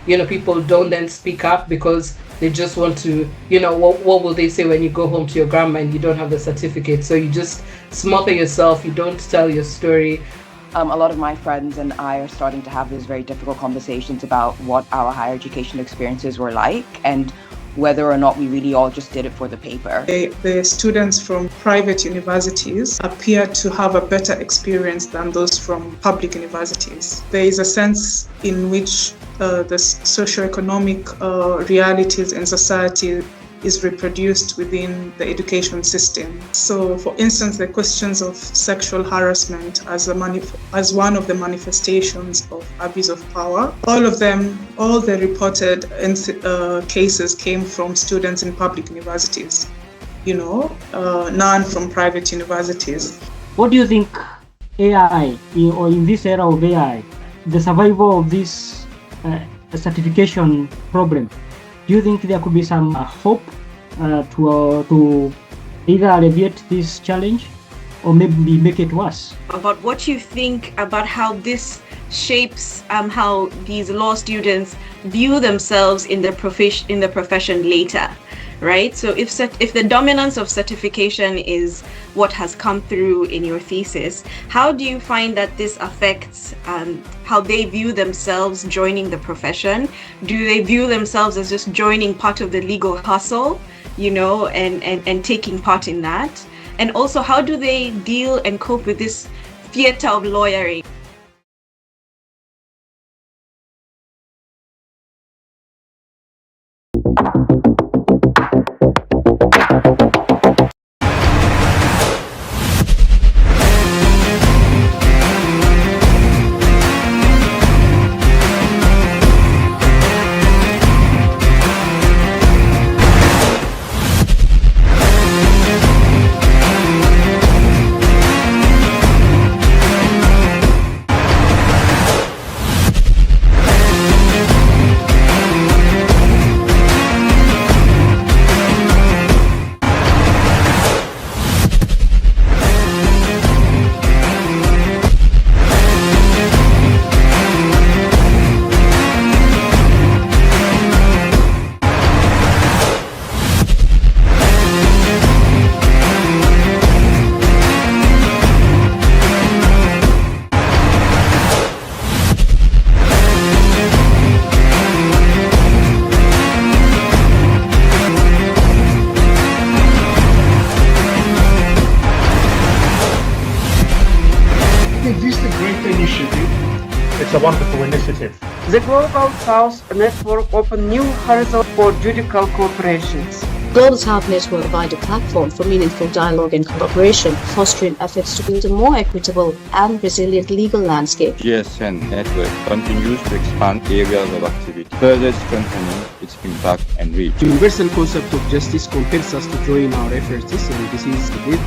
people don't then speak up because they just want to, what will they say when you go home to your grandma and you don't have the certificate? So you just smother yourself, you don't tell your story. A lot of my friends and I are starting to have these very difficult conversations about what our higher education experiences were like and whether or not we really all just did it for the paper. The students from private universities appear to have a better experience than those from public universities. There is a sense in which the socioeconomic realities in society is reproduced within the education system. So, for instance, the questions of sexual harassment as one of the manifestations of abuse of power, all the reported cases came from students in public universities, none from private universities. What do you think AI, or in this era of AI, the survival of this certification problem? Do you think there could be some hope to either alleviate this challenge or maybe make it worse? About what you think about how this shapes how these law students view themselves in the profession later, right? So if the dominance of certification is what has come through in your thesis, how do you find that this affects how they view themselves joining the profession? Do they view themselves as just joining part of the legal hustle, and taking part in that? And also, how do they deal and cope with this theater of lawyering? It's a wonderful initiative. The Global South Network opened new horizons for judicial cooperations. Global South Network provide a platform for meaningful dialogue and collaboration, fostering efforts to build a more equitable and resilient legal landscape. GSN Network continues to expand areas of activity, further strengthening its impact and reach. The universal concept of justice compels us to join our efforts, and this is the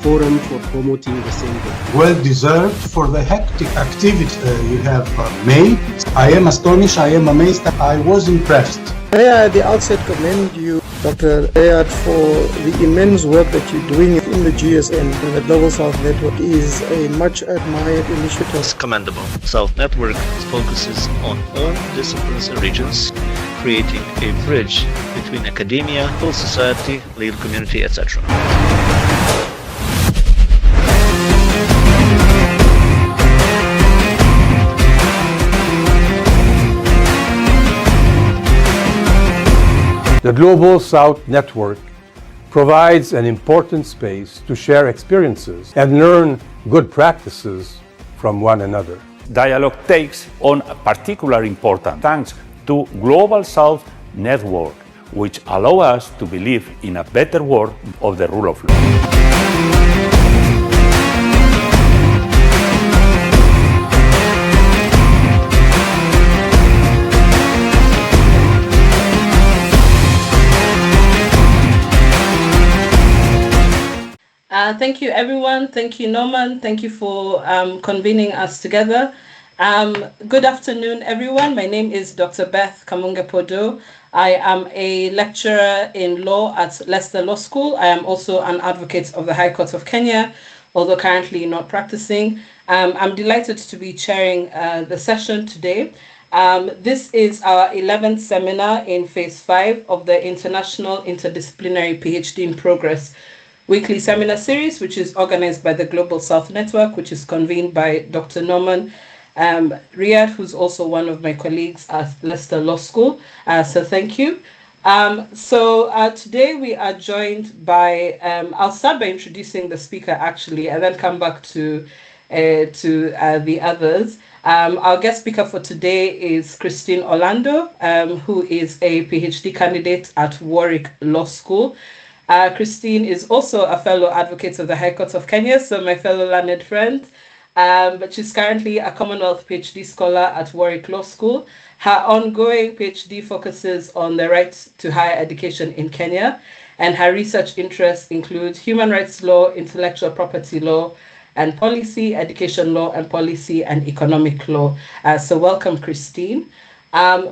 forum for promoting the same goal. Well deserved for the hectic activity you have made. I am astonished, I am amazed, I was impressed. May I at the outset commend you, Dr. Ayad, for the immense work that you're doing in the GSN, and the Global South Network is a much admired initiative. It's commendable. South Network focuses on all disciplines and regions, creating a bridge between academia, civil society, legal community, etc. The Global South Network provides an important space to share experiences and learn good practices from one another. Dialogue takes on particular importance thanks to Global South Network, which allow us to believe in a better world of the rule of law. Thank you, everyone. Thank you, Norman. Thank you for convening us together. Good afternoon, everyone. My name is Dr. Beth Kamunga-Podo. I am a lecturer in law at Leicester Law School. I am also an advocate of the High Court of Kenya, although currently not practicing. I'm delighted to be chairing the session today. This is our 11th seminar in phase 5 of the International Interdisciplinary PhD in Progress weekly seminar series, which is organized by the Global South Network, which is convened by Dr. Norman Riyad, who's also one of my colleagues at Leicester Law School. So thank you. Today we are joined by, I'll start by introducing the speaker actually, and then come back to the others. Our guest speaker for today is Christine Olando, who is a PhD candidate at Warwick Law School. Christine is also a fellow advocate of the High Court of Kenya, so my fellow learned friend. But she's currently a Commonwealth PhD scholar at Warwick Law School. Her ongoing PhD focuses on the right to higher education in Kenya, and her research interests include human rights law, intellectual property law, and policy, education law and policy, and economic law. So welcome, Christine.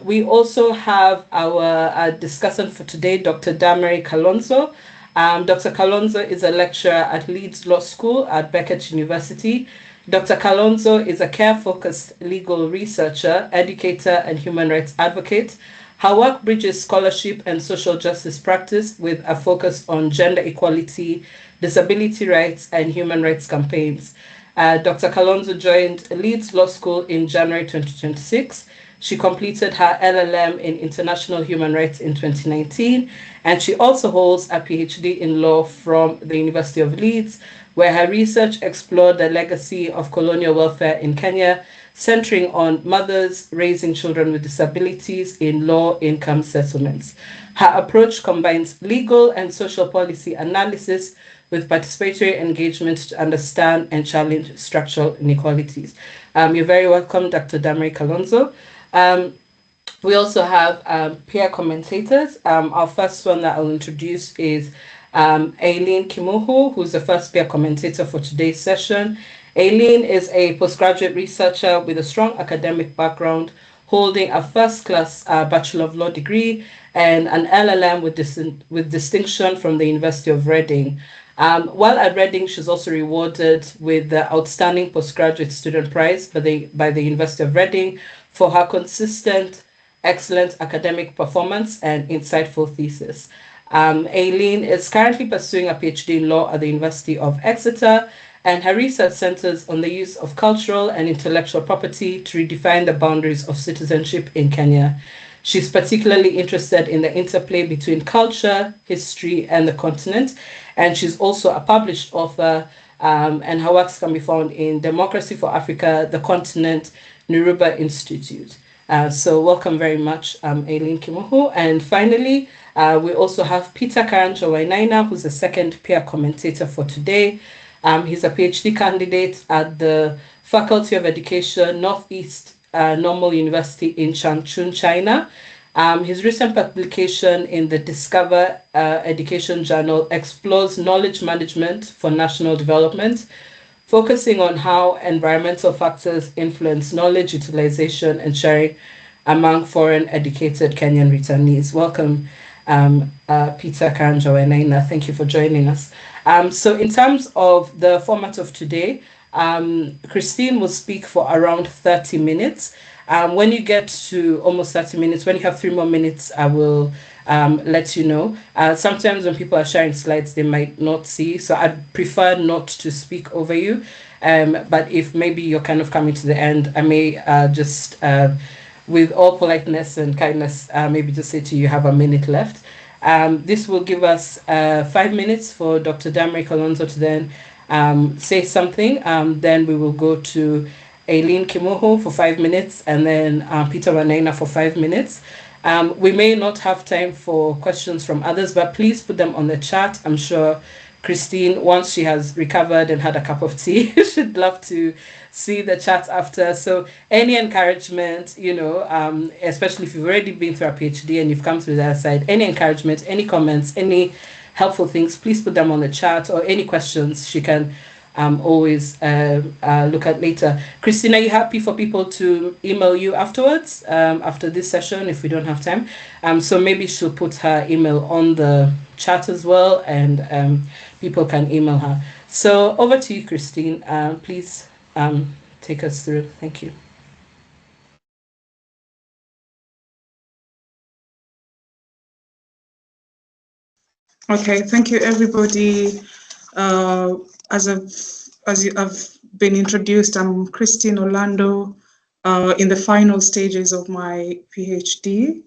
We also have our discussant for today, Dr. Damarie Kalonzo. Dr. Kalonzo is a lecturer at Leeds Law School at Beckett University. Dr. Kalonzo is a care-focused legal researcher, educator, and human rights advocate. Her work bridges scholarship and social justice practice with a focus on gender equality, disability rights, and human rights campaigns. Dr. Kalonzo joined Leeds Law School in January 2026. She completed her LLM in International Human Rights in 2019, and she also holds a PhD in law from the University of Leeds, where her research explored the legacy of colonial welfare in Kenya, centering on mothers raising children with disabilities in low-income settlements. Her approach combines legal and social policy analysis with participatory engagement to understand and challenge structural inequalities. You're very welcome, Dr. Damarie Kalonzo. We also have peer commentators. Our first one that I'll introduce is Aileen Kimuhu, who's the first peer commentator for today's session. Aileen is a postgraduate researcher with a strong academic background, holding a first-class Bachelor of Law degree and an LLM with distinction from the University of Reading. While at Reading, she's also rewarded with the Outstanding Postgraduate Student Prize by the University of Reading for her consistent, excellent academic performance and insightful thesis. Aileen is currently pursuing a PhD in law at the University of Exeter, and her research centers on the use of cultural and intellectual property to redefine the boundaries of citizenship in Kenya. She's particularly interested in the interplay between culture, history, and the continent, and she's also a published author, and her works can be found in Democracy for Africa, the Continent, Nuruba Institute. So welcome very much, Aileen Kimuhu. And finally, we also have Peter Karanja Wainaina, who's the second peer commentator for today. He's a PhD candidate at the Faculty of Education, Northeast Normal University in Changchun, China. His recent publication in the Discover Education Journal explores knowledge management for national development, focusing on how environmental factors influence knowledge utilization and sharing among foreign educated Kenyan returnees. Welcome, Peter Karanja Wainaina. Thank you for joining us. So in terms of the format of today, Christine will speak for around 30 minutes. When you get to almost 30 minutes, when you have 3 more minutes, I will let you know. Sometimes when people are sharing slides, they might not see, so I'd prefer not to speak over you. But if maybe you're kind of coming to the end, I may just, with all politeness and kindness, maybe just say to you, you have a minute left. This will give us 5 minutes for Dr. Damarie Kalonzo to then say something. Then we will go to Aileen Kimuhu for 5 minutes, and then Peter Wainaina for 5 minutes. We may not have time for questions from others, but please put them on the chat. I'm sure Christine, once she has recovered and had a cup of tea, should love to see the chat after. So any encouragement, especially if you've already been through a PhD and you've come through the other side, any encouragement, any comments, any helpful things, please put them on the chat, or any questions she can always look at later. Christine, are you happy for people to email you afterwards, after this session, if we don't have time? So maybe she'll put her email on the chat as well, and people can email her. So over to you, Christine. Please take us through. Thank you. Okay, thank you, everybody. As you have been introduced, I'm Christine Olando, in the final stages of my PhD.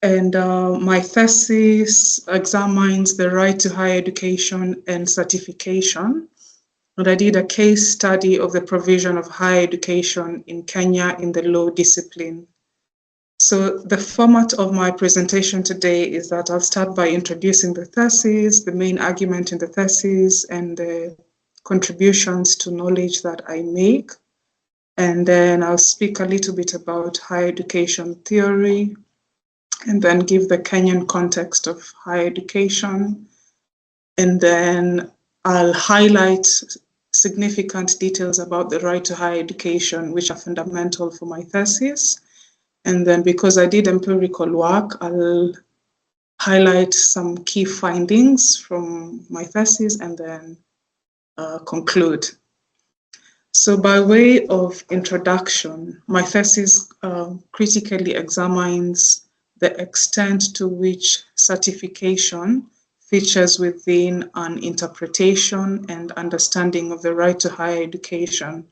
And my thesis examines the right to higher education and certification. And I did a case study of the provision of higher education in Kenya in the law discipline. So the format of my presentation today is that I'll start by introducing the thesis, the main argument in the thesis, and the contributions to knowledge that I make. And then I'll speak a little bit about higher education theory, and then give the Kenyan context of higher education. And then I'll highlight significant details about the right to higher education, which are fundamental for my thesis. And then because I did empirical work, I'll highlight some key findings from my thesis and then conclude. So by way of introduction, my thesis critically examines the extent to which certification features within an interpretation and understanding of the right to higher education.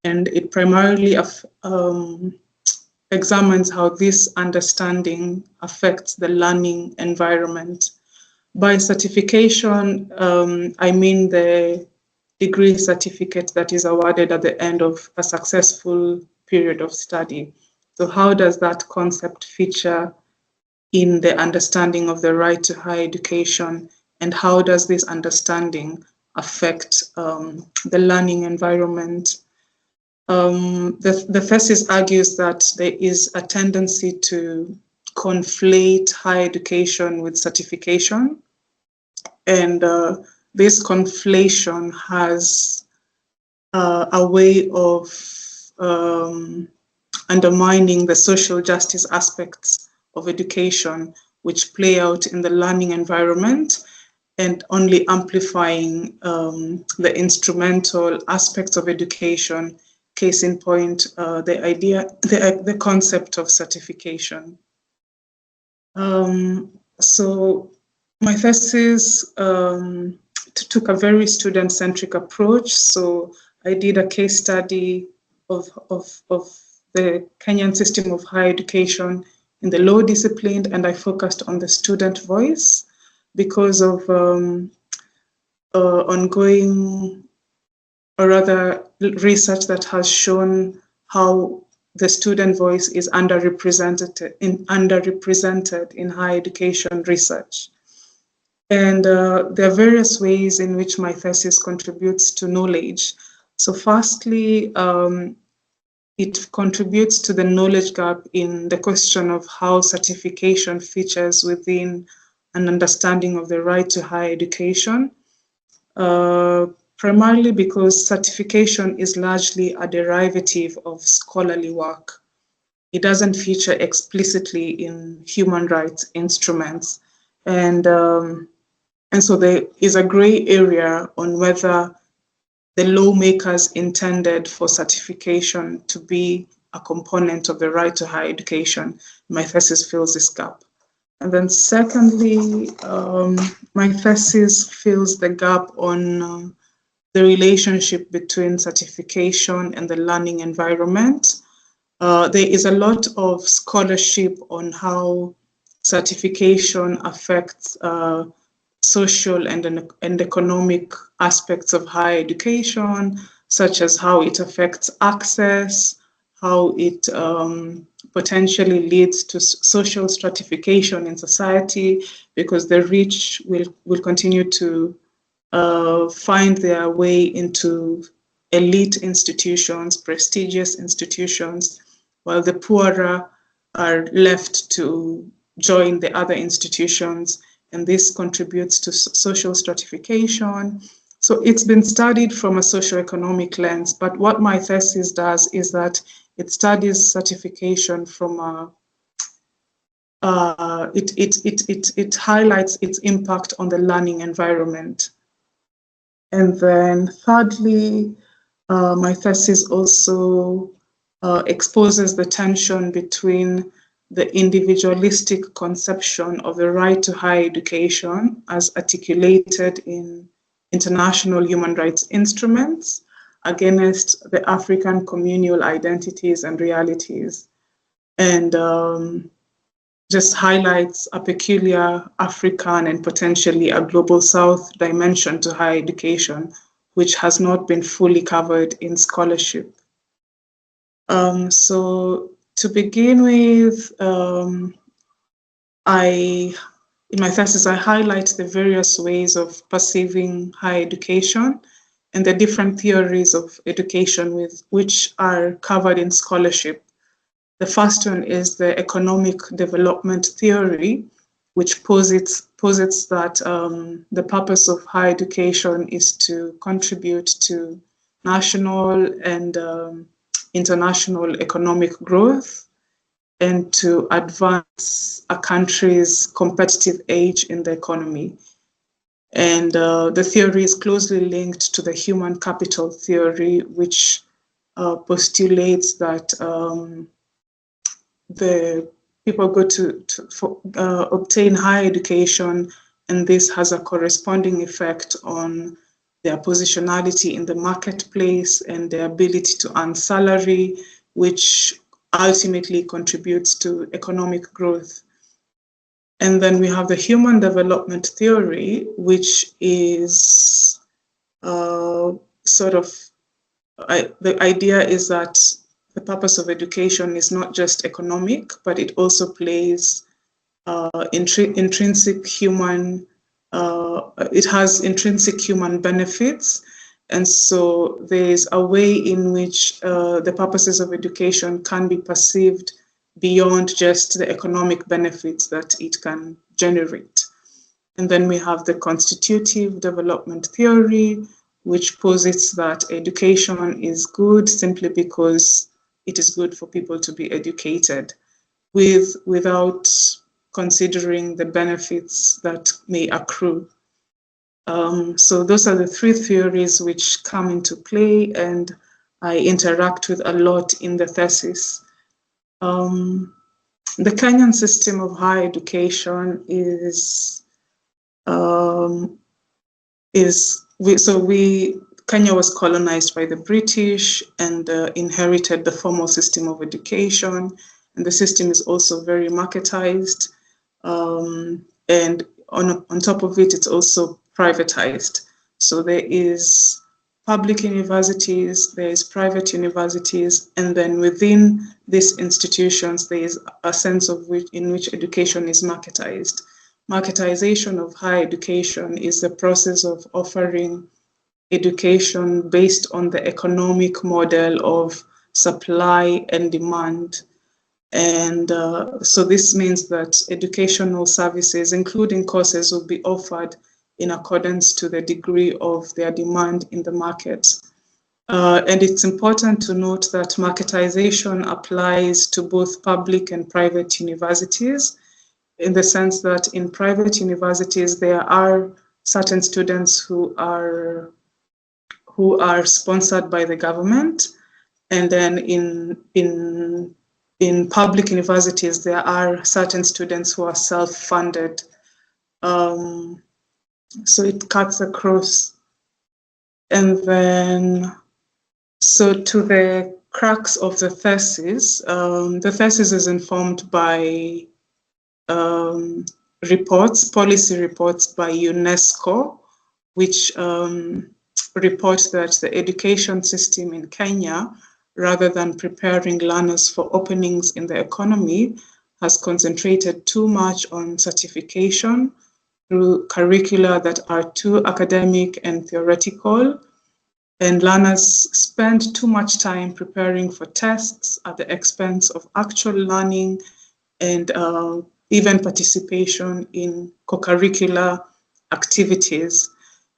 And it primarily examines how this understanding affects the learning environment. By certification, I mean the degree certificate that is awarded at the end of a successful period of study. So how does that concept feature in the understanding of the right to higher education, and how does this understanding affect the learning environment? The thesis argues that there is a tendency to conflate higher education with certification, and this conflation has a way of undermining the social justice aspects of education, which play out in the learning environment, and only amplifying the instrumental aspects of education. Case in point, the concept of certification. So my thesis took a very student-centric approach. So I did a case study of the Kenyan system of higher education in the law discipline, and I focused on the student voice because of ongoing, or rather research that has shown how the student voice is underrepresented in higher education research. And there are various ways in which my thesis contributes to knowledge. So firstly, it contributes to the knowledge gap in the question of how certification features within an understanding of the right to higher education, primarily because certification is largely a derivative of scholarly work. It doesn't feature explicitly in human rights instruments. And so there is a gray area on whether the lawmakers intended for certification to be a component of the right to higher education. My thesis fills this gap. And then secondly, my thesis fills the gap on the relationship between certification and the learning environment. There is a lot of scholarship on how certification affects social and economic aspects of higher education, such as how it affects access, how it potentially leads to social stratification in society, because the rich will continue to find their way into elite institutions, prestigious institutions, while the poorer are left to join the other institutions, and this contributes to social stratification. So it's been studied from a socioeconomic lens, but what my thesis does is that it studies certification from it highlights its impact on the learning environment. And then thirdly, my thesis also exposes the tension between the individualistic conception of the right to higher education as articulated in international human rights instruments against the African communal identities and realities, and just highlights a peculiar African and potentially a global South dimension to higher education, which has not been fully covered in scholarship. So to begin with, in my thesis, I highlight the various ways of perceiving higher education and the different theories of education which are covered in scholarship. The first one is the economic development theory, which posits that the purpose of higher education is to contribute to national and international economic growth and to advance a country's competitive edge in the economy. And the theory is closely linked to the human capital theory, which postulates that the people go to obtain higher education, and this has a corresponding effect on their positionality in the marketplace and their ability to earn salary, which ultimately contributes to economic growth. And then we have the human development theory, which is the idea is that the purpose of education is not just economic, but it also plays intrinsic human, it has intrinsic human benefits. And so there's a way in which the purposes of education can be perceived beyond just the economic benefits that it can generate. And then we have the constitutive development theory, which posits that education is good simply because it is good for people to be educated, without considering the benefits that may accrue. So those are the three theories which come into play, and I interact with a lot in the thesis. The Kenyan system of higher education Kenya was colonized by the British and inherited the formal system of education, and the system is also very marketized, and on top of it, it's also privatized. So there is public universities, there is private universities, and then within these institutions, there is a sense in which education is marketized. Marketization of higher education is the process of offering education based on the economic model of supply and demand. And so this means that educational services, including courses, will be offered in accordance to the degree of their demand in the market. And it's important to note that marketization applies to both public and private universities, in the sense that in private universities, there are certain students who are sponsored by the government. And then in public universities, there are certain students who are self-funded. So it cuts across. And then, so to the crux of the thesis is informed by policy reports by UNESCO, which report that the education system in Kenya, rather than preparing learners for openings in the economy, has concentrated too much on certification through curricula that are too academic and theoretical, and learners spend too much time preparing for tests at the expense of actual learning and even participation in co-curricular activities.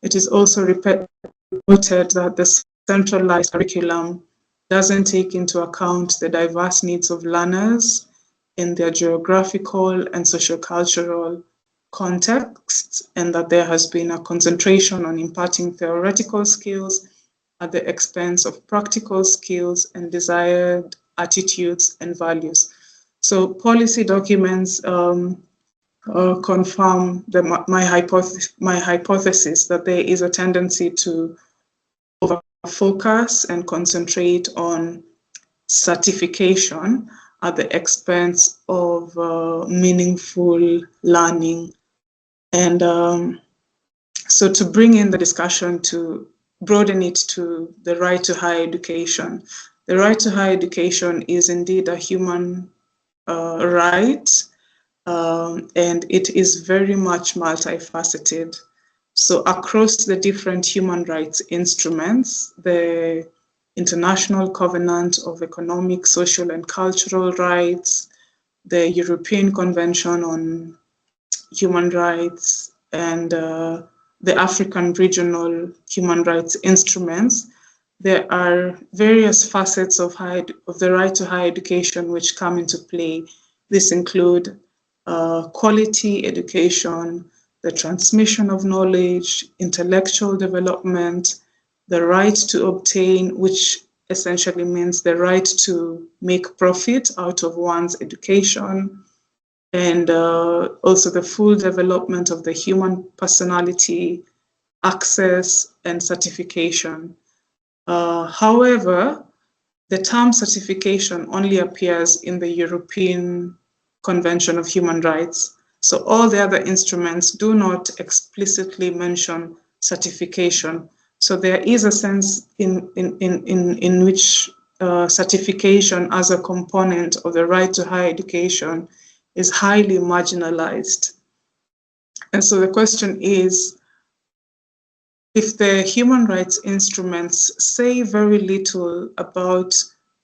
It is also reported that the centralized curriculum doesn't take into account the diverse needs of learners in their geographical and sociocultural contexts, and that there has been a concentration on imparting theoretical skills at the expense of practical skills and desired attitudes and values. So policy documents confirm my hypothesis that there is a tendency to over-focus and concentrate on certification at the expense of meaningful learning. And so to bring in the discussion, to broaden it to the right to higher education. The right to higher education is indeed a human right, and it is very much multifaceted. So across the different human rights instruments, the International Covenant of Economic, Social and Cultural Rights, the European Convention on Human Rights, and the African Regional Human Rights Instruments, there are various facets of the right to higher education which come into play. This include quality education, the transmission of knowledge, intellectual development, the right to obtain, which essentially means the right to make profit out of one's education, and also the full development of the human personality, access, and certification. However, the term certification only appears in the European Convention of Human Rights. So all the other instruments do not explicitly mention certification. So there is a sense in which certification as a component of the right to higher education is highly marginalized. And so the question is, if the human rights instruments say very little about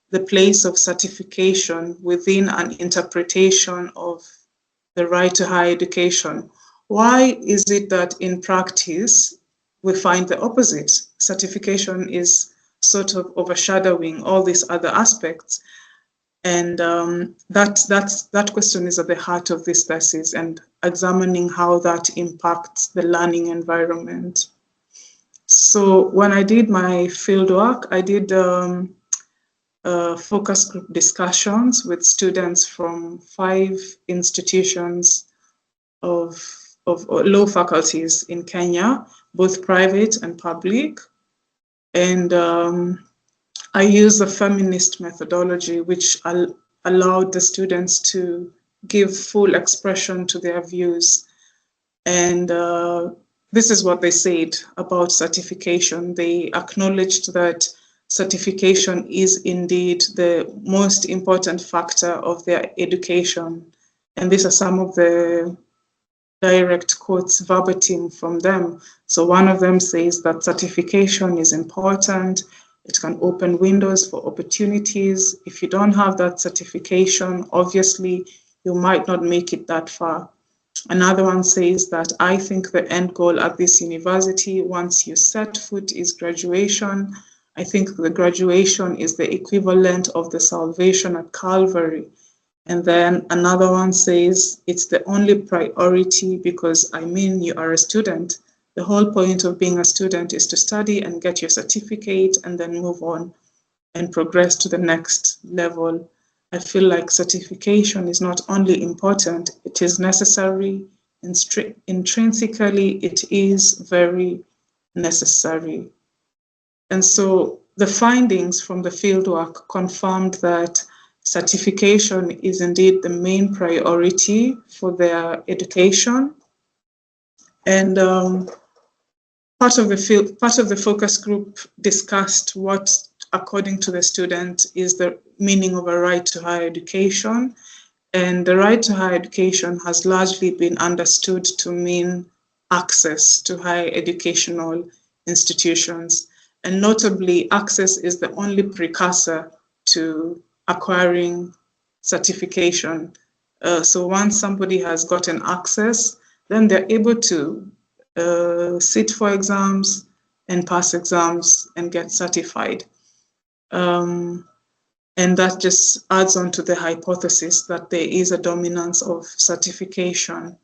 the place of certification within an interpretation of the right to higher education, why is it that in practice we find the opposite? Certification is sort of overshadowing all these other aspects. And that question is at the heart of this thesis, and examining how that impacts the learning environment. So when I did my fieldwork, I did focus group discussions with students from 5 institutions of law faculties in Kenya, both private and public. And I used a feminist methodology, which allowed the students to give full expression to their views. And this is what they said about certification. They acknowledged that certification is indeed the most important factor of their education. And these are some of the direct quotes verbatim from them. So one of them says that certification is important. It can open windows for opportunities. If you don't have that certification, obviously you might not make it that far. Another one says that I think the end goal at this university, once you set foot, is graduation. I think the graduation is the equivalent of the salvation at Calvary. And then another one says it's the only priority because, I mean, you are a student. The whole point of being a student is to study and get your certificate and then move on and progress to the next level. I feel like certification is not only important, it is necessary. Intrinsically, it is very necessary. And so the findings from the fieldwork confirmed that certification is indeed the main priority for their education. And part of the focus group discussed what, according to the student, is the meaning of a right to higher education. And the right to higher education has largely been understood to mean access to higher educational institutions. And notably, access is the only precursor to acquiring certification. So once somebody has gotten access, then they're able to sit for exams and pass exams and get certified. And that just adds on to the hypothesis that there is a dominance of certification.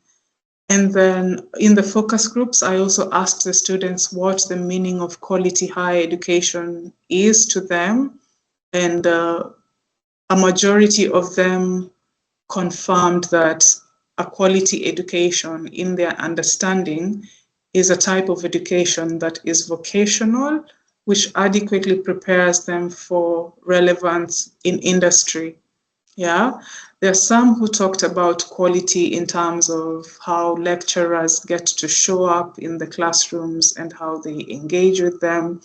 And then in the focus groups, I also asked the students what the meaning of quality higher education is to them. And a majority of them confirmed that a quality education, in their understanding, is a type of education that is vocational, which adequately prepares them for relevance in industry. Yeah, there are some who talked about quality in terms of how lecturers get to show up in the classrooms and how they engage with them.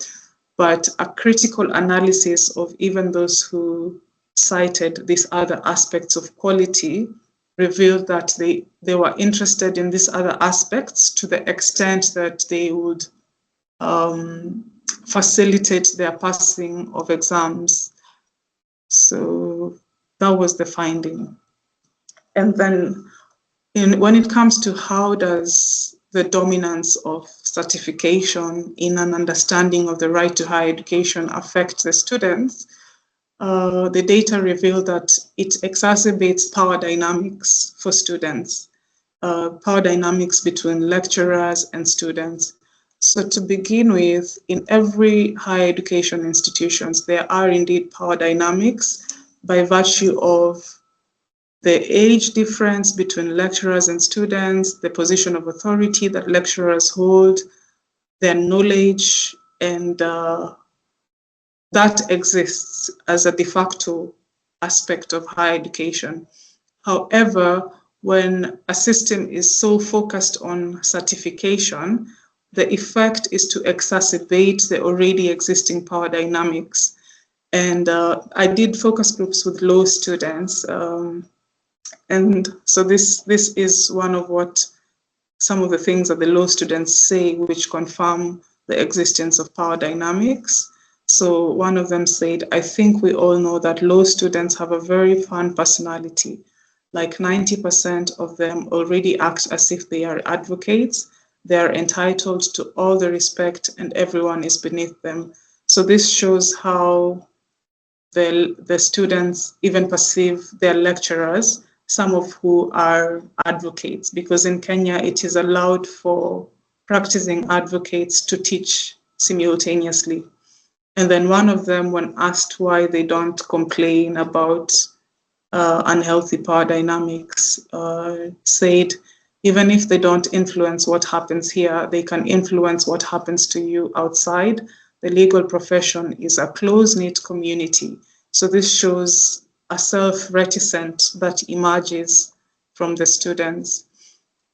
But a critical analysis of even those who cited these other aspects of quality revealed that they were interested in these other aspects to the extent that they would facilitate their passing of exams. So that was the finding. And then when it comes to how does the dominance of certification in an understanding of the right to higher education affect the students, the data reveal that it exacerbates power dynamics for students, power dynamics between lecturers and students. So to begin with, in every higher education institutions, there are indeed power dynamics by virtue of the age difference between lecturers and students, the position of authority that lecturers hold, their knowledge, and that exists as a de facto aspect of higher education. However, when a system is so focused on certification, the effect is to exacerbate the already existing power dynamics. And I did focus groups with law students. And so this is one of what some of the things that the law students say which confirm the existence of power dynamics. So one of them said, I think we all know that law students have a very fun personality. Like 90% of them already act as if they are advocates. They are entitled to all the respect and everyone is beneath them. So this shows how the students even perceive their lecturers, some of who are advocates, because in Kenya it is allowed for practicing advocates to teach simultaneously. And then one of them, when asked why they don't complain about unhealthy power dynamics, said, even if they don't influence what happens here, they can influence what happens to you outside. The legal profession is a close-knit community. So this shows a self-reticence that emerges from the students.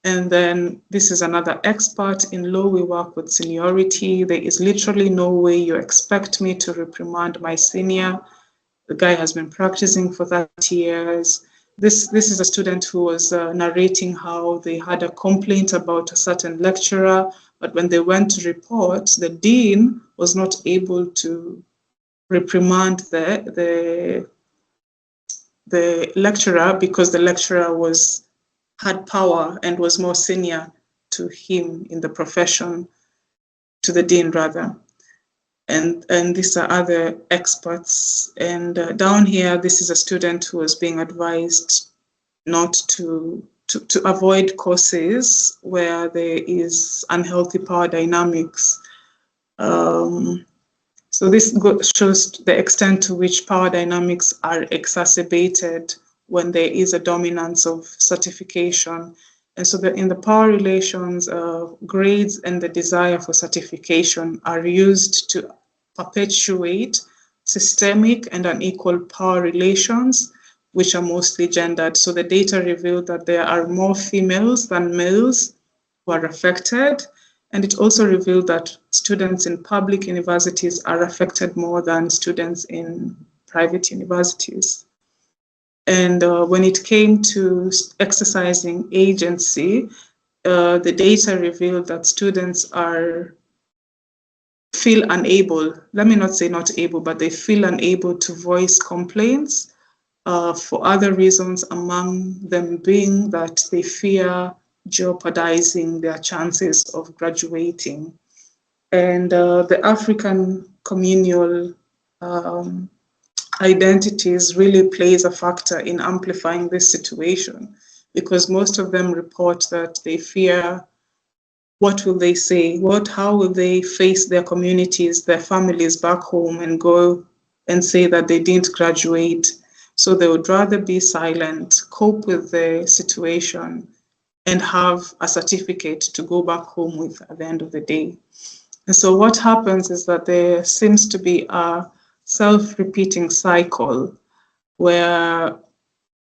And then this is another expert. In law, we work with seniority. There is literally no way you expect me to reprimand my senior. The guy has been practicing for 30 years. This is a student who was narrating how they had a complaint about a certain lecturer, but when they went to report, the dean was not able to reprimand the lecturer because the lecturer had power and was more senior to him in the profession, to the dean rather. And these are other experts. And down here, this is a student who was being advised not to avoid courses where there is unhealthy power dynamics. So this shows the extent to which power dynamics are exacerbated when there is a dominance of certification. And so in the power relations, grades and the desire for certification are used to perpetuate systemic and unequal power relations, which are mostly gendered. So the data revealed that there are more females than males who are affected. And it also revealed that students in public universities are affected more than students in private universities. And when it came to exercising agency, the data revealed that students feel unable, let me not say not able, but they feel unable to voice complaints for other reasons, among them being that they fear jeopardizing their chances of graduating. And the African communal identities really plays a factor in amplifying this situation, because most of them report that they fear, what will they say? How will they face their communities, their families back home and go and say that they didn't graduate? So they would rather be silent, cope with the situation, and have a certificate to go back home with at the end of the day. And so what happens is that there seems to be a self-repeating cycle where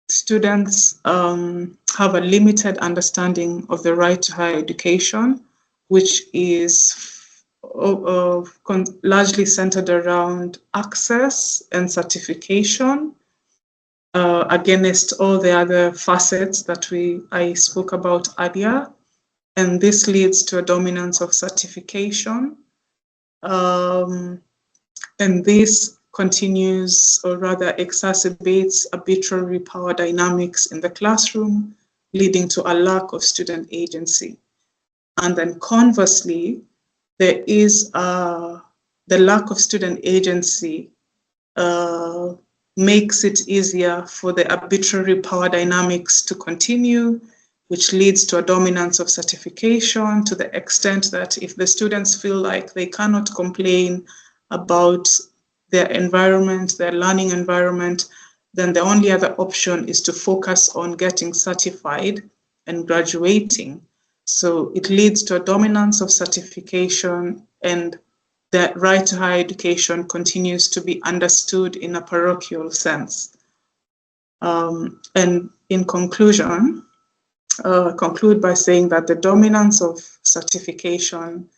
students have a limited understanding of the right to higher education, which is largely centered around access and certification against all the other facets that I spoke about earlier. And this leads to a dominance of certification. And this continues, or rather exacerbates, arbitrary power dynamics in the classroom, leading to a lack of student agency. And then conversely, there is the lack of student agency makes it easier for the arbitrary power dynamics to continue, which leads to a dominance of certification to the extent that if the students feel like they cannot complain about their environment, their learning environment, then the only other option is to focus on getting certified and graduating. So it leads to a dominance of certification, and that right to higher education continues to be understood in a parochial sense. And in conclusion, conclude by saying that the dominance of certification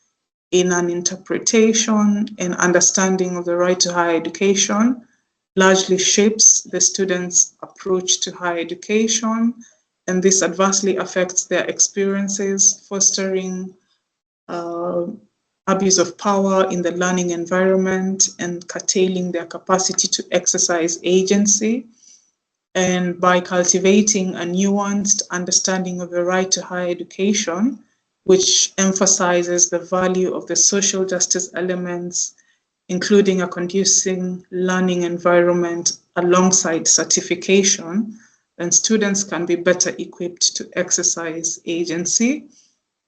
in an interpretation and understanding of the right to higher education largely shapes the students' approach to higher education, and this adversely affects their experiences, fostering abuse of power in the learning environment and curtailing their capacity to exercise agency. And by cultivating a nuanced understanding of the right to higher education, which emphasizes the value of the social justice elements, including a conducive learning environment alongside certification, then students can be better equipped to exercise agency.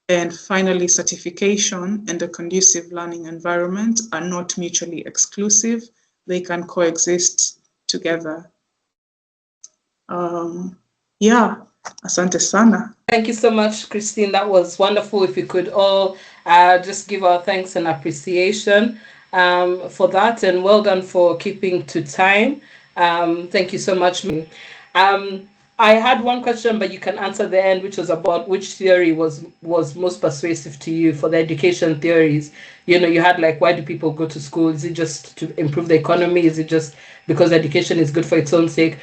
And finally, certification and a conducive learning environment are not mutually exclusive. They can coexist together. Asante sana. Thank you so much, Christine. That was wonderful. If we could all just give our thanks and appreciation for that, and well done for keeping to time. Thank you so much. I had one question, but you can answer the end, which was about which theory was most persuasive to you for the education theories. You know, you had like, why do people go to school? Is it just to improve the economy? Is it just because education is good for its own sake?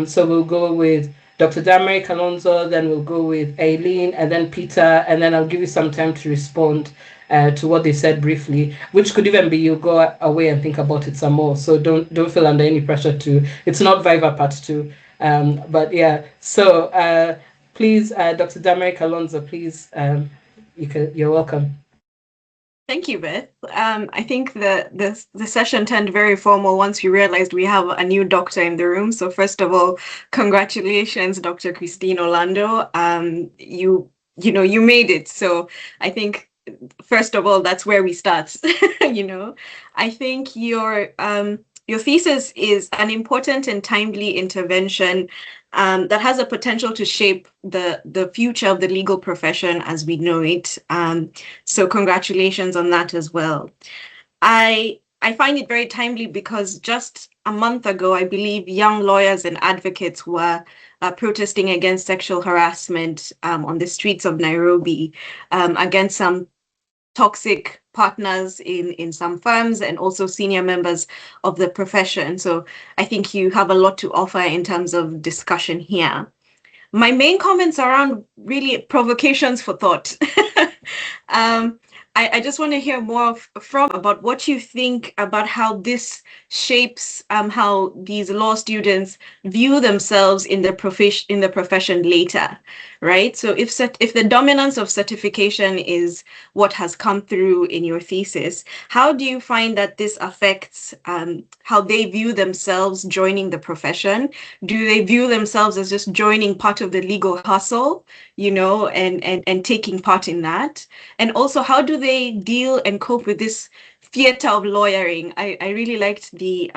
So we'll go with Dr. Damarie, Kalonzo, then we'll go with Aileen, and then Peter, and then I'll give you some time to respond to what they said briefly, which could even be you go away and think about it some more. So don't feel under any pressure to. It's not Viva Part 2. But yeah, so please, Dr. Damarie Kalonzo, please, you're welcome. Thank you, Beth. I think the session turned very formal once we realized we have a new doctor in the room. So first of all, congratulations, Dr. Christine Olando. You made it. So I think first of all, that's where we start. I think your thesis is an important and timely intervention that has a potential to shape the future of the legal profession as we know it. So congratulations on that as well. I find it very timely because just a month ago, I believe young lawyers and advocates were protesting against sexual harassment on the streets of Nairobi against some toxic partners in some firms and also senior members of the profession. So I think you have a lot to offer in terms of discussion here. My main comments are around really provocations for thought. I just want to hear more about what you think about how this shapes how these law students view themselves in the profession later, right? So if the dominance of certification is what has come through in your thesis, how do you find that this affects how they view themselves joining the profession? Do they view themselves as just joining part of the legal hustle, and taking part in that? And also, how do they deal and cope with this theater of lawyering? I really liked the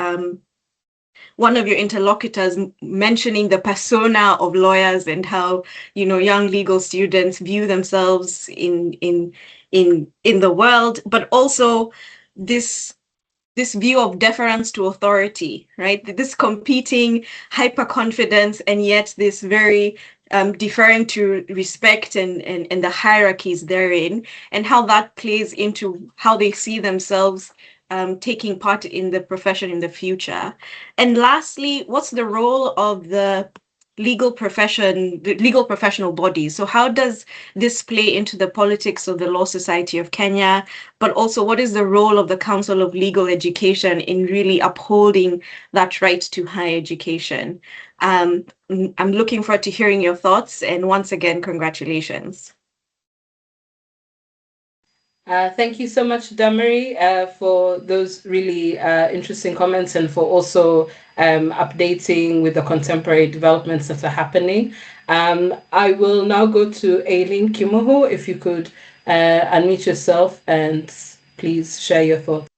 one of your interlocutors mentioning the persona of lawyers and how, you know, young legal students view themselves in the world, but also this view of deference to authority, right? This competing hyper confidence, and yet this very deferring to respect and the hierarchies therein, and how that plays into how they see themselves taking part in the profession in the future. And lastly, what's the role of the legal professional bodies? So how does this play into the politics of the Law Society of Kenya? But also, what is the role of the Council of Legal Education in really upholding that right to higher education? I'm looking forward to hearing your thoughts, and once again, congratulations. Thank you so much, Damarie, for those really interesting comments and for also updating with the contemporary developments that are happening. I will now go to Aileen Kimuhu. If you could unmute yourself and please share your thoughts.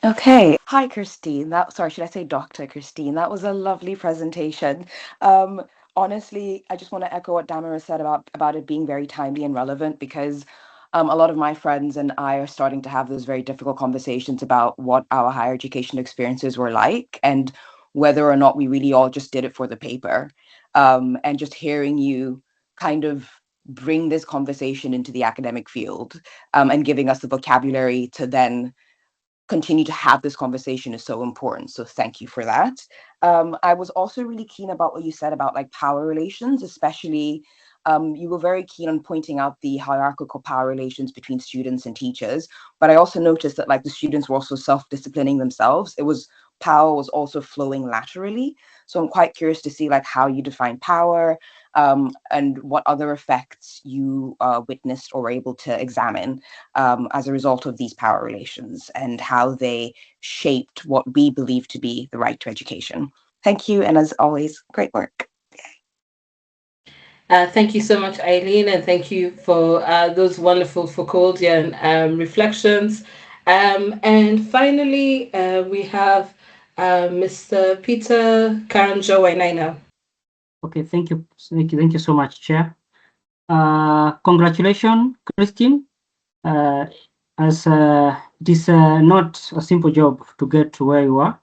Okay. Hi, Christine. Should I say Dr. Christine? That was a lovely presentation. Honestly, I just want to echo what Damarie said about it being very timely and relevant, because a lot of my friends and I are starting to have those very difficult conversations about what our higher education experiences were like and whether or not we really all just did it for the paper. And just hearing you kind of bring this conversation into the academic field and giving us the vocabulary to then continue to have this conversation is so important. So thank you for that. I was also really keen about what you said about like power relations, especially you were very keen on pointing out the hierarchical power relations between students and teachers. But I also noticed that like the students were also self-disciplining themselves. Power was also flowing laterally. So I'm quite curious to see like how you define power and what other effects you witnessed or were able to examine as a result of these power relations and how they shaped what we believe to be the right to education. Thank you. And as always, great work. Thank you so much, Aileen, and thank you for those wonderful Foucauldian reflections. And finally, we have Mr. Peter Karanjo Wainaina. Okay, thank you so much, Chair. Congratulations, Christine. As it is not a simple job to get to where you are.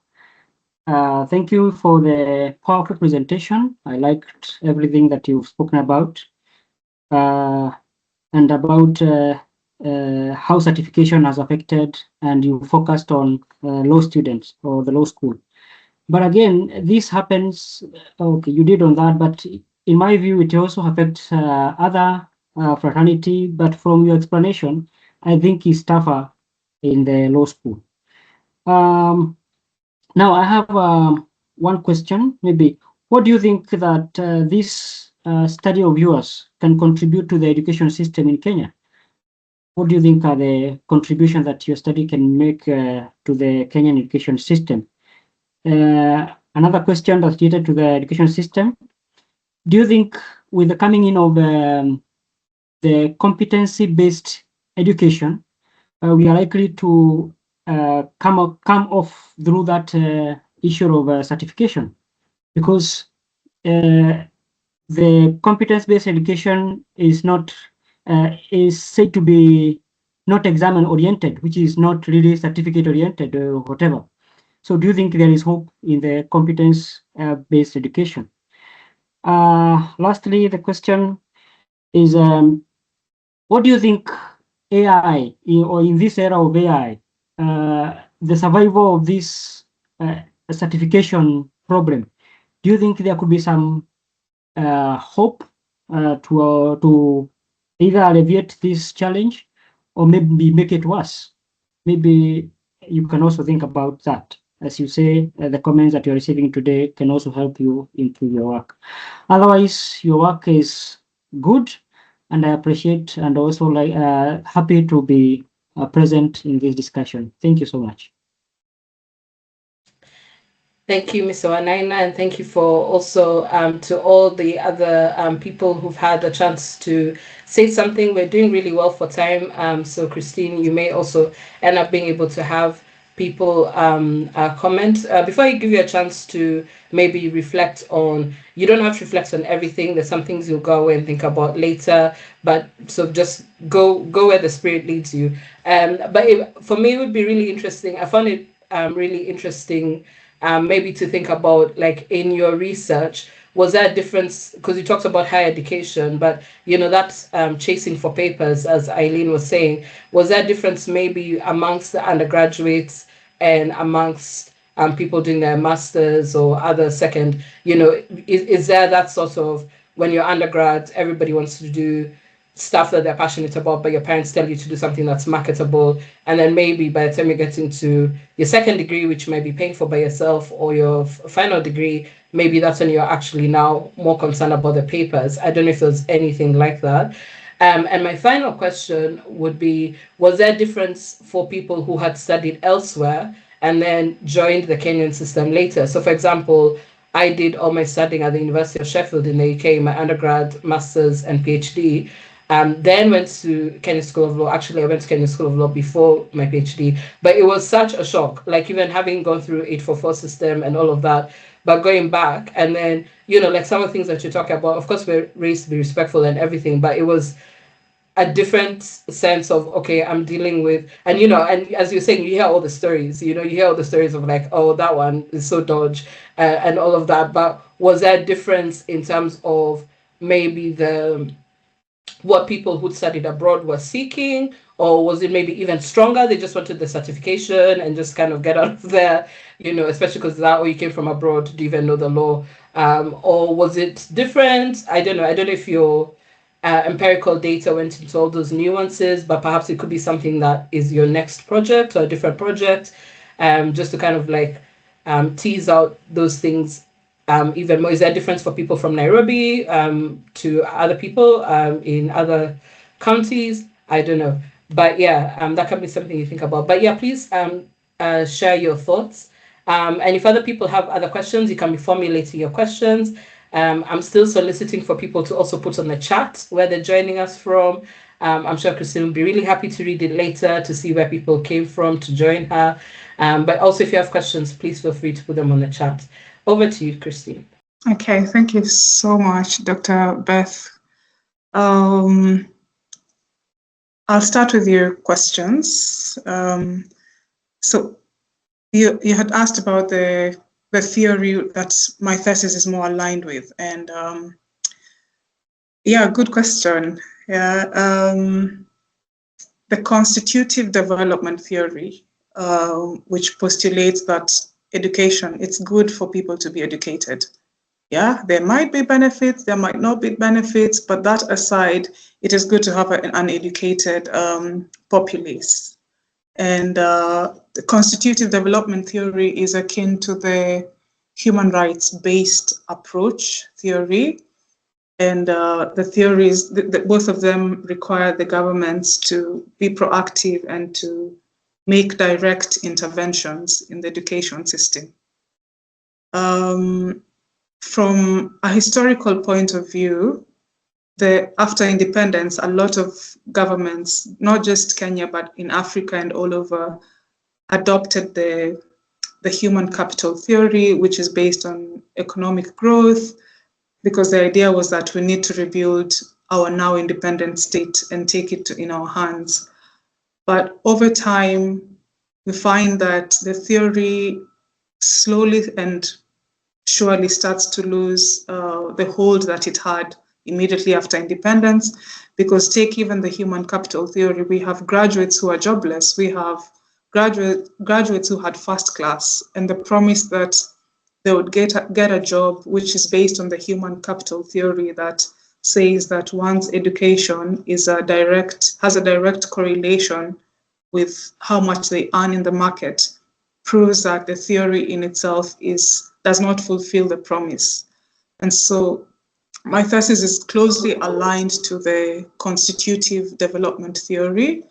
Thank you for the powerful presentation. I liked everything that you've spoken about and about how certification has affected, and you focused on law students or the law school. But again, this happens, okay, you did on that, but in my view, it also affects other fraternity, but from your explanation, I think it's tougher in the law school. Now, I have one question, maybe. What do you think that this study of yours can contribute to the education system in Kenya? What do you think are the contributions that your study can make to the Kenyan education system? Another question that's related to the education system. Do you think with the coming in of the competency-based education, we are likely to come off through that issue of certification? Because the competence-based education is not is said to be not exam-oriented, which is not really certificate-oriented or whatever. So do you think there is hope in the competence-based education? Lastly, the question is, what do you think AI, or in this era of AI, the survival of this certification problem, do you think there could be some hope to either alleviate this challenge or maybe make it worse? Maybe you can also think about that. As you say, the comments that you're receiving today can also help you improve your work. Otherwise, your work is good, and I appreciate and also like happy to be present in this discussion. Thank you so much. Thank you, Mr. Wainaina, and thank you for also to all the other people who've had a chance to say something. We're doing really well for time. So Christine, you may also end up being able to have people comment. Before I give you a chance to maybe reflect on, you don't have to reflect on everything. There's some things you'll go away and think about later, but so just go where the spirit leads you. But for me, it would be really interesting. I found it really interesting maybe to think about, like, in your research, was there a difference, because you talked about higher education, but that's chasing for papers, as Aileen was saying. Was there a difference maybe amongst the undergraduates and amongst people doing their masters or other second? Is there that sort of, when you're undergrad, everybody wants to do stuff that they're passionate about, but your parents tell you to do something that's marketable, and then maybe by the time you get into your second degree, which you might be paying for by yourself, or your final degree, maybe that's when you're actually now more concerned about the papers. I don't know if there's anything like that. And my final question would be, was there a difference for people who had studied elsewhere and then joined the Kenyan system later? So for example, I did all my studying at the University of Sheffield in the UK, my undergrad, master's and PhD. Then went to Kenya School of Law. Actually, I went to Kenya School of Law before my PhD, but it was such a shock, like even having gone through 844 system and all of that, but going back and then, like some of the things that you talk about, of course, we're raised to be respectful and everything, but it was a different sense of, okay, I'm dealing with, and and as you're saying, you hear all the stories, you hear all the stories of like, oh, that one is so dodge and all of that. But was there a difference in terms of maybe what people who studied abroad were seeking, or was it maybe even stronger? They just wanted the certification and just kind of get out of there, especially because you came from abroad, do you even know the law? Or was it different? I don't know. I don't know if your empirical data went into all those nuances, but perhaps it could be something that is your next project or a different project, just to kind of like tease out those things even more. Is there a difference for people from Nairobi to other people in other counties? I don't know. But yeah, that can be something you think about. But yeah, please share your thoughts. And if other people have other questions, you can be formulating your questions. I'm still soliciting for people to also put on the chat where they're joining us from. I'm sure Christine will be really happy to read it later to see where people came from to join her. But also, if you have questions, please feel free to put them on the chat. Over to you, Christine. Okay, thank you so much, Dr. Beth. I'll start with your questions. So you had asked about the theory that my thesis is more aligned with, and yeah, good question. Yeah, the constitutive development theory, which postulates that education, it's good for people to be educated. Yeah, there might be benefits, there might not be benefits, but that aside, it is good to have an educated populace. And the constitutive development theory is akin to the human rights-based approach theory. And the theories, both of them require the governments to be proactive and to make direct interventions in the education system. From a historical point of view, after independence, a lot of governments, not just Kenya, but in Africa and all over, adopted the human capital theory, which is based on economic growth, because the idea was that we need to rebuild our now independent state and take it in our hands. But over time, we find that the theory slowly and surely starts to lose the hold that it had immediately after independence, because take even the human capital theory, we have graduates who are jobless, we have graduates who had first class, and the promise that they would get a job, which is based on the human capital theory that says that one's education has a direct correlation with how much they earn in the market, proves that the theory in itself does not fulfill the promise. And so my thesis is closely aligned to the constitutive development theory.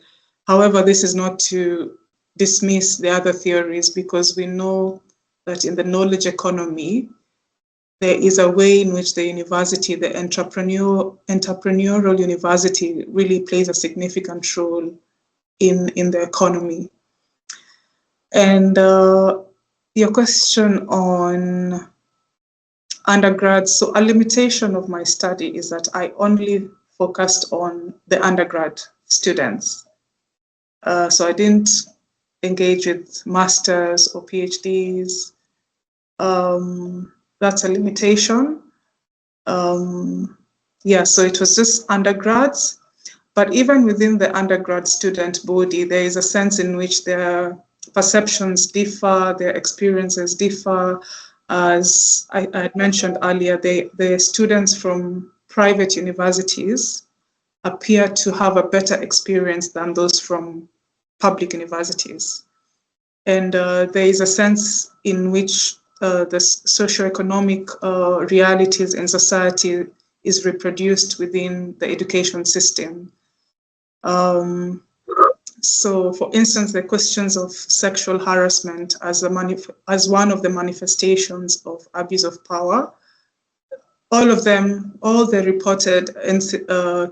However, this is not to dismiss the other theories, because we know that in the knowledge economy, there is a way in which the university, the entrepreneurial university, really plays a significant role in the economy. And your question on undergrads, so a limitation of my study is that I only focused on the undergrad students. So I didn't engage with masters or PhDs. That's a limitation. Yeah, so it was just undergrads. But even within the undergrad student body, there is a sense in which their perceptions differ, their experiences differ. As I had mentioned earlier, the students from private universities appear to have a better experience than those from public universities. And there is a sense in which the socioeconomic realities in society is reproduced within the education system. So, for instance, the questions of sexual harassment as one of the manifestations of abuse of power, all the reported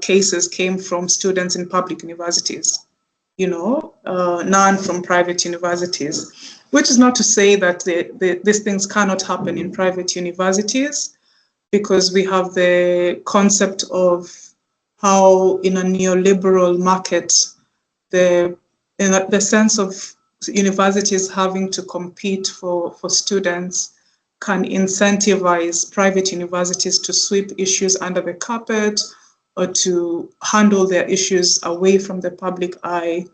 cases came from students in public universities, none from private universities, which is not to say that these things cannot happen in private universities, because we have the concept of how in a neoliberal market, the sense of universities having to compete for students can incentivize private universities to sweep issues under the carpet or to handle their issues away from the public eye.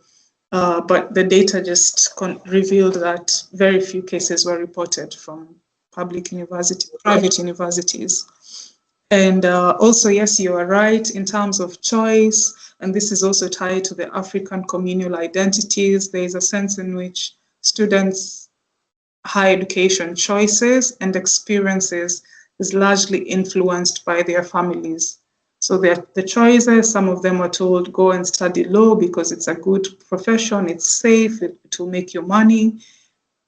But the data just revealed that very few cases were reported from private universities. And also, yes, you are right in terms of choice, and this is also tied to the African communal identities. There is a sense in which students' higher education choices and experiences is largely influenced by their families. So the choices, some of them are told, go and study law because it's a good profession, it's safe, it will make you money.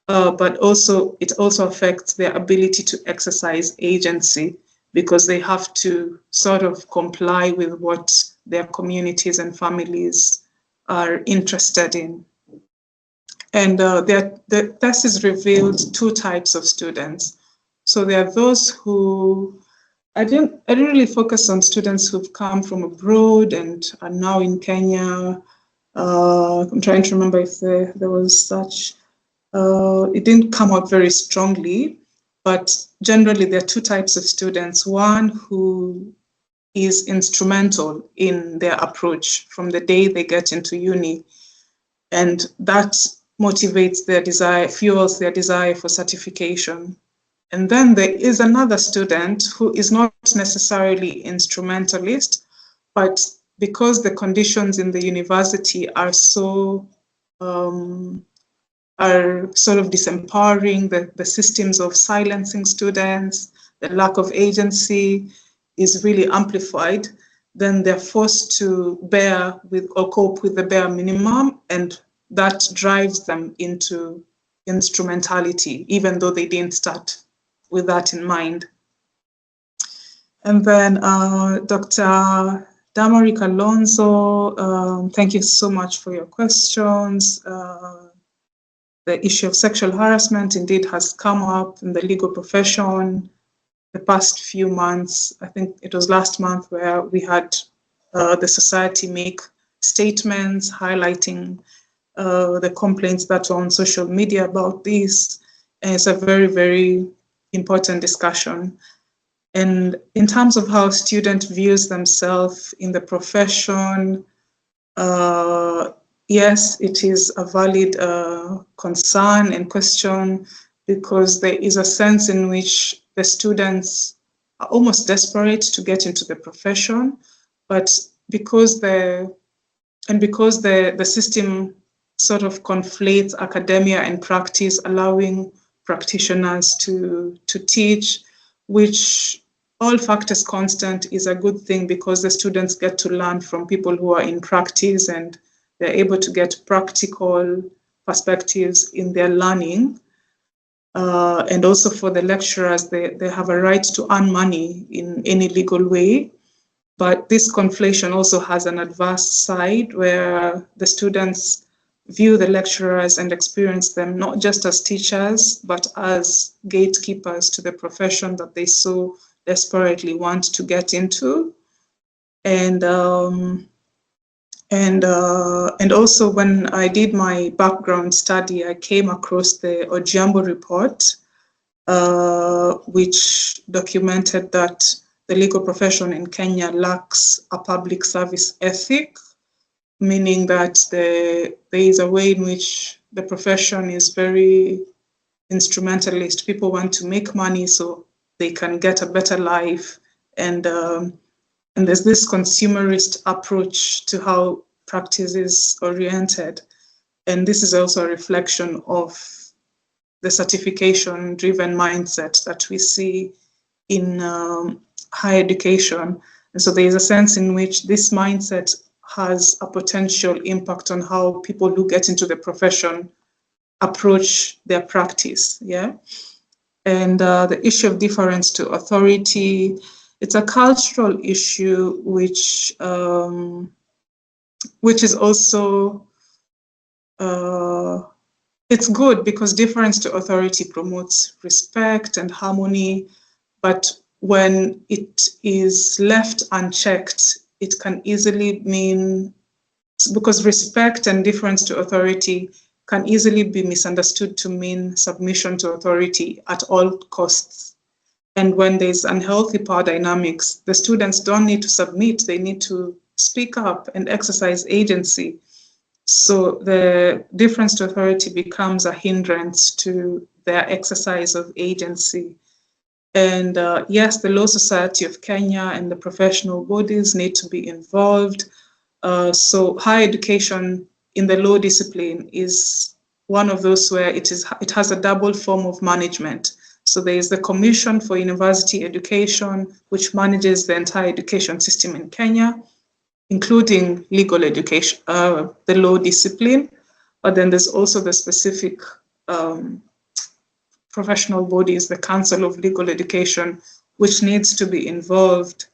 But also, it also affects their ability to exercise agency, because they have to sort of comply with what their communities and families are interested in. And the thesis revealed two types of students. So there are those who, I didn't really focus on students who've come from abroad and are now in Kenya. I'm trying to remember if there was such, it didn't come out very strongly. But generally, there are two types of students. One who is instrumental in their approach from the day they get into uni. And that motivates their desire, fuels their desire for certification. And then there is another student who is not necessarily instrumentalist, but because the conditions in the university are so are sort of disempowering, the systems of silencing students, the lack of agency is really amplified, then they're forced to bear with or cope with the bare minimum, and that drives them into instrumentality, even though they didn't start with that in mind. And then Dr. Damarie Kalonzo, thank you so much for your questions. The issue of sexual harassment indeed has come up in the legal profession the past few months. I think it was last month where we had the society make statements highlighting the complaints that were on social media about this. And it's a very, very important discussion. And in terms of how a student views themselves in the profession, yes, it is a valid concern and question, because there is a sense in which the students are almost desperate to get into the profession, but because the system sort of conflates academia and practice, allowing practitioners to teach, which all factors constant is a good thing, because the students get to learn from people who are in practice and they're able to get practical perspectives in their learning. And also for the lecturers, they have a right to earn money in any legal way. But this conflation also has an adverse side, where the students view the lecturers and experience them not just as teachers, but as gatekeepers to the profession that they so desperately want to get into. And also when I did my background study, I came across the Ojiambo report, which documented that the legal profession in Kenya lacks a public service ethic, meaning that there is a way in which the profession is very instrumentalist. People want to make money so they can get a better life, and there's this consumerist approach to how practice is oriented. And this is also a reflection of the certification-driven mindset that we see in higher education. And so there is a sense in which this mindset has a potential impact on how people who get into the profession approach their practice, yeah? And the issue of deference to authority, it's a cultural issue which is also, it's good because deference to authority promotes respect and harmony, but when it is left unchecked, it can easily mean, because respect and deference to authority can easily be misunderstood to mean submission to authority at all costs. And when there's unhealthy power dynamics, the students don't need to submit, they need to speak up and exercise agency. So the deference to authority becomes a hindrance to their exercise of agency. And yes, the Law Society of Kenya and the professional bodies need to be involved. So higher education in the law discipline is one of those where it has a double form of management. So there is the Commission for University Education, which manages the entire education system in Kenya, including legal education, the law discipline. But then there's also the specific professional bodies, the Council of Legal Education, which needs to be involved,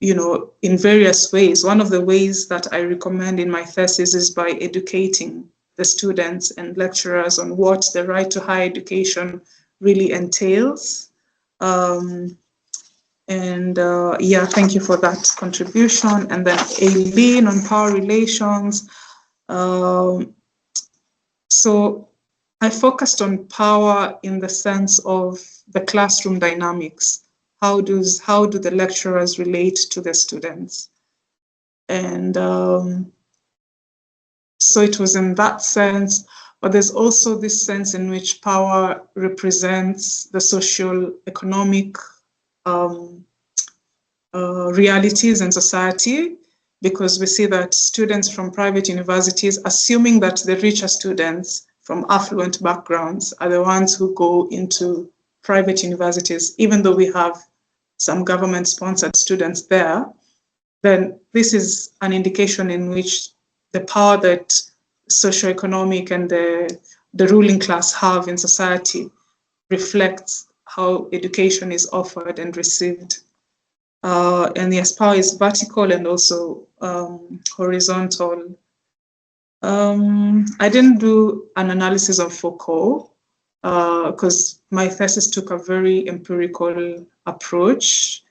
in various ways. One of the ways that I recommend in my thesis is by educating the students and lecturers on what the right to higher education really entails. Thank you for that contribution. And then Aileen on power relations. So I focused on power in the sense of the classroom dynamics. How do the lecturers relate to the students? And so it was in that sense, but there's also this sense in which power represents the social economic realities in society, because we see that students from private universities, assuming that the richer students from affluent backgrounds are the ones who go into private universities, even though we have some government-sponsored students there, then this is an indication in which the power that socioeconomic and the ruling class have in society reflects how education is offered and received. And yes, power is vertical and also horizontal. I didn't do an analysis of Foucault because my thesis took a very empirical approach,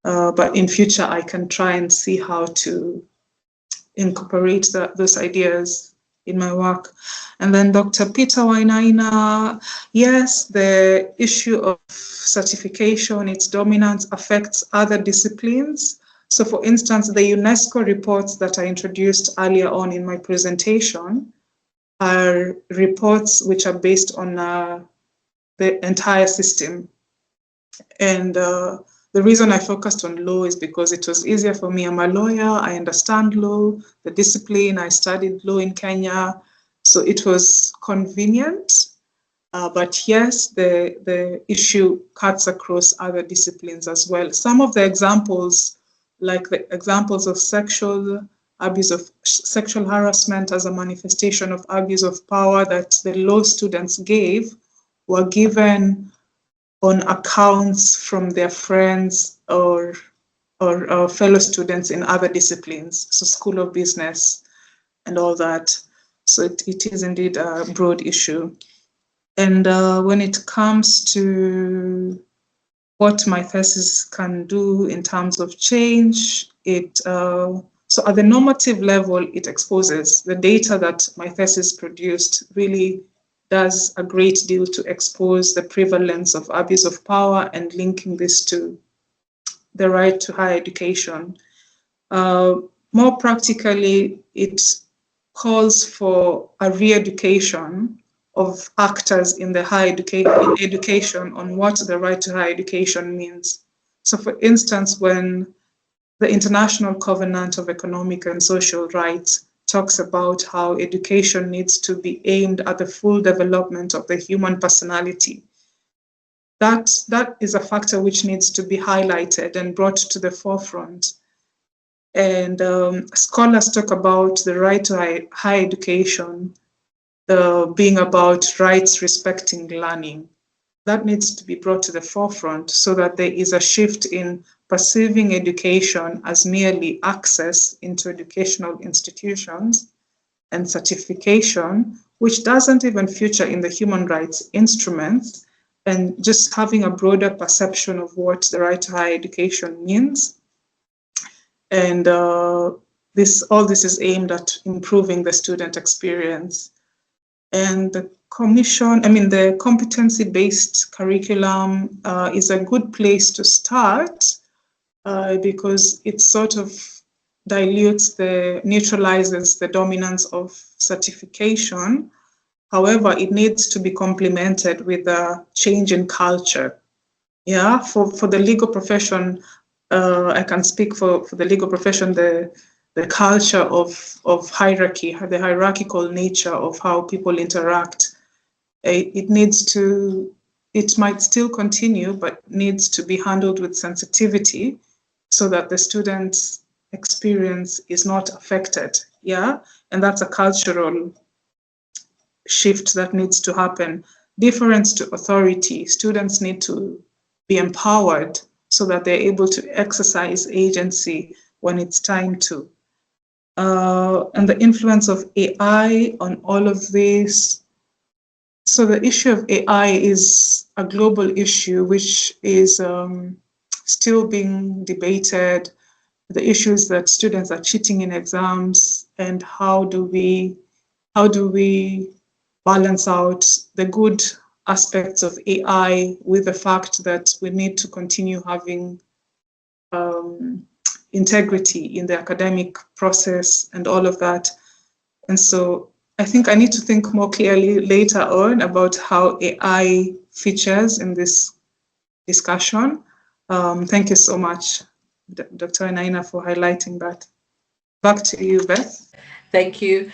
but in future I can try and see how to incorporate those ideas in my work. And then Dr. Peter Wainaina, yes, the issue of certification, its dominance affects other disciplines. So for instance, the UNESCO reports that I introduced earlier on in my presentation are reports which are based on the entire system. And the reason I focused on law is because it was easier for me. I'm a lawyer, I understand law, the discipline, I studied law in Kenya, so it was convenient. But yes, the issue cuts across other disciplines as well. Some of the examples, like the examples of sexual harassment as a manifestation of abuse of power that the law students gave, were given on accounts from their friends or fellow students in other disciplines, so School of Business. and all that. So it is indeed a broad issue. And when it comes to what my thesis can do in terms of change, so at the normative level, it exposes the data that my thesis produced really does a great deal to expose the prevalence of abuse of power and linking this to the right to higher education. More practically, it calls for a re-education of actors in the higher education on what the right to higher education means. So for instance, when the International Covenant of Economic and Social Rights talks about how education needs to be aimed at the full development of the human personality, that is a factor which needs to be highlighted and brought to the forefront. And scholars talk about the right to higher education being about rights respecting learning. That needs to be brought to the forefront so that there is a shift in perceiving education as merely access into educational institutions and certification, which doesn't even feature in the human rights instruments, and just having a broader perception of what the right to higher education means. And all this is aimed at improving the student experience. And the the competency-based curriculum is a good place to start because it sort of neutralizes the dominance of certification. However, it needs to be complemented with a change in culture. Yeah, for the legal profession, I can speak for the legal profession, the culture of hierarchy, the hierarchical nature of how people interact. It might still continue, but needs to be handled with sensitivity so that the student's experience is not affected. Yeah, and that's a cultural shift that needs to happen. Deference to authority. Students need to be empowered so that they're able to exercise agency when it's time to. And the influence of AI on all of this. So the issue of AI is a global issue which is still being debated. The issue is that students are cheating in exams, and how do we balance out the good aspects of AI with the fact that we need to continue having integrity in the academic process and all of that. And so I think I need to think more clearly later on about how AI features in this discussion. Thank you so much, Dr. Wainaina, for highlighting that. Back to you, Beth. Thank you.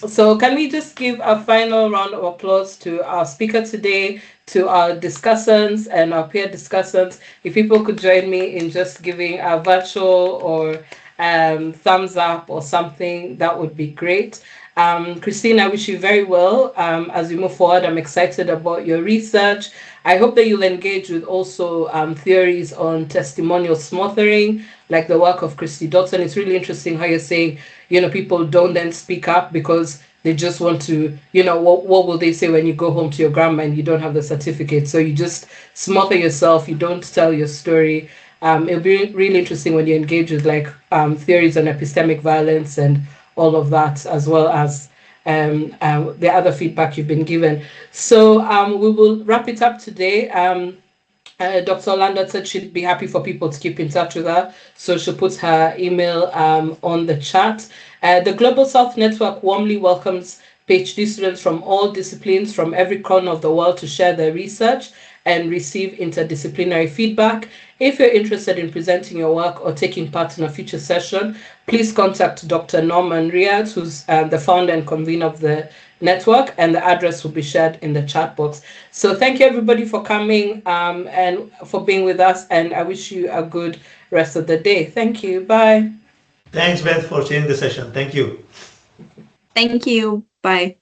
So can we just give a final round of applause to our speaker today, to our discussants and our peer discussants? If people could join me in just giving a virtual or thumbs up or something, that would be great. Christine, I wish you very well as you move forward. I'm excited about your research. I hope that you'll engage with also theories on testimonial smothering, like the work of Christy Dodson. It's really interesting how you're saying, people don't then speak up because they just want to, what will they say when you go home to your grandma and you don't have the certificate? So you just smother yourself, you don't tell your story. It'll be really interesting when you engage with theories on epistemic violence and all of that, as well as the other feedback you've been given. So we will wrap it up today. Dr. Olando said she'd be happy for people to keep in touch with her, so she'll put her email on the chat. The Global South Network warmly welcomes PhD students from all disciplines from every corner of the world to share their research and receive interdisciplinary feedback. If you're interested in presenting your work or taking part in a future session, please contact Dr. Norman Riaz, who's the founder and convener of the network, and the address will be shared in the chat box. So thank you everybody for coming and for being with us, and I wish you a good rest of the day. Thank you. Bye. Thanks, Beth, for sharing the session. Thank you. Thank you. Bye.